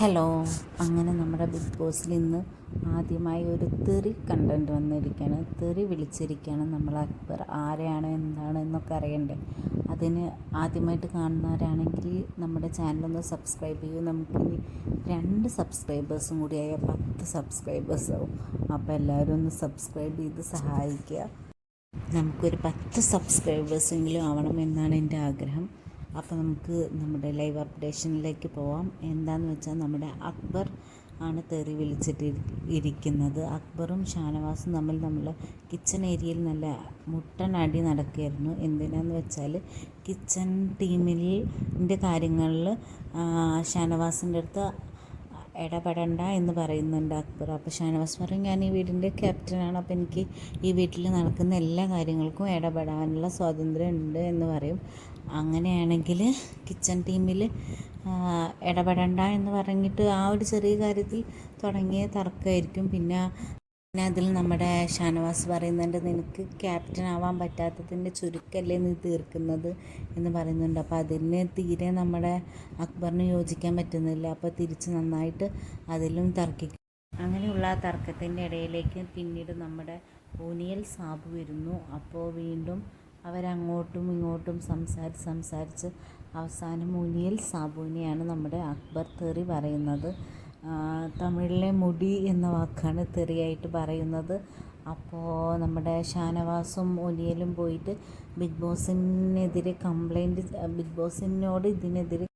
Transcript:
Hello. അങ്ങനെ നമ്മുടെ big ബോസിൽ ഇന്ന് ആദ്യമായി ഒരു തെറി കണ്ടൻറ്റ് വന്നിരിക്കുകയാണ്. തെറി വിളിച്ചിരിക്കുകയാണ് നമ്മൾ അക്ബർ. ആരെയാണ് എന്താണ് എന്നൊക്കെ അറിയണ്ടേ. അതിന് ആദ്യമായിട്ട് കാണുന്നവരാണെങ്കിൽ നമ്മുടെ ചാനലൊന്ന് സബ്സ്ക്രൈബ് ചെയ്യൂ. നമുക്കിനി 2 സബ്സ്ക്രൈബേഴ്സും കൂടിയായ 10 സബ്സ്ക്രൈബേഴ്സ് ആവും. അപ്പോൾ എല്ലാവരും ഒന്ന് സബ്സ്ക്രൈബ് ചെയ്ത് സഹായിക്കുക. നമുക്കൊരു 10 സബ്സ്ക്രൈബേഴ്സെങ്കിലും ആവണം എന്നാണ് എൻ്റെ ആഗ്രഹം. അപ്പോൾ നമുക്ക് നമ്മുടെ ലൈവ് അപ്ഡേഷനിലേക്ക് പോവാം. എന്താണെന്ന് വെച്ചാൽ നമ്മുടെ അക്ബർ ആണ് തെറി വിളിച്ചിട്ട് ഇരിക്കുന്നത്. അക്ബറും ഷാനവാസും തമ്മിൽ കിച്ചൺ ഏരിയയിൽ നല്ല മുട്ടനടി നടക്കുകയായിരുന്നു. എന്തിനാന്ന് വെച്ചാൽ കിച്ചൺ ടീമിൻ്റെ കാര്യങ്ങളിൽ ഷാനവാസിൻ്റെ അടുത്ത് ഇടപെടണ്ട എന്ന് പറയുന്നുണ്ട് അക്ബർ. അപ്പോൾ ഷാനവാസ് പറയും, ഞാൻ ഈ വീടിൻ്റെ ക്യാപ്റ്റനാണ്, അപ്പോൾ എനിക്ക് ഈ വീട്ടിൽ നടക്കുന്ന എല്ലാ കാര്യങ്ങൾക്കും ഇടപെടാനുള്ള സ്വാതന്ത്ര്യം ഉണ്ട് എന്ന് പറയും. അങ്ങനെയാണെങ്കിൽ കിച്ചൺ ടീമിൽ ഇടപെടണ്ട എന്ന് പറഞ്ഞിട്ട് ആ ഒരു ചെറിയ കാര്യത്തിൽ തുടങ്ങിയ തർക്കമായിരിക്കും. പിന്നെ അതിൽ നമ്മുടെ ഷാനവാസ് പറയുന്നുണ്ട്, നിനക്ക് ക്യാപ്റ്റൻ ആവാൻ പറ്റാത്തതിൻ്റെ ചുരുക്കമല്ലേ നീ തീർക്കുന്നത് എന്ന് പറയുന്നുണ്ട്. അപ്പോൾ അതിന് തീരെ നമ്മുടെ അക്ബറിന് യോജിക്കാൻ പറ്റുന്നില്ല. അപ്പോൾ തിരിച്ച് നന്നായിട്ട് അതിലും തർക്കിക്കും. അങ്ങനെയുള്ള ആ തർക്കത്തിൻ്റെ ഇടയിലേക്ക് പിന്നീട് നമ്മുടെ ഓനിയൽ സാബു വരുന്നു. അപ്പോൾ വീണ്ടും അവരങ്ങോട്ടും ഇങ്ങോട്ടും സംസാരിച്ച് അവസാനം ഓനിയൽ സാബുവിനെയാണ് നമ്മുടെ അക്ബർ തെറി പറയുന്നത്. തമിഴിലെ മുടി എന്ന വാക്കാണ് തെറിയായിട്ട് പറയുന്നത്. അപ്പോൾ നമ്മുടെ ഷാനവാസും ഒനിയലും പോയിട്ട് ബിഗ് ബോസിനോട് ഇതിനെതിരെ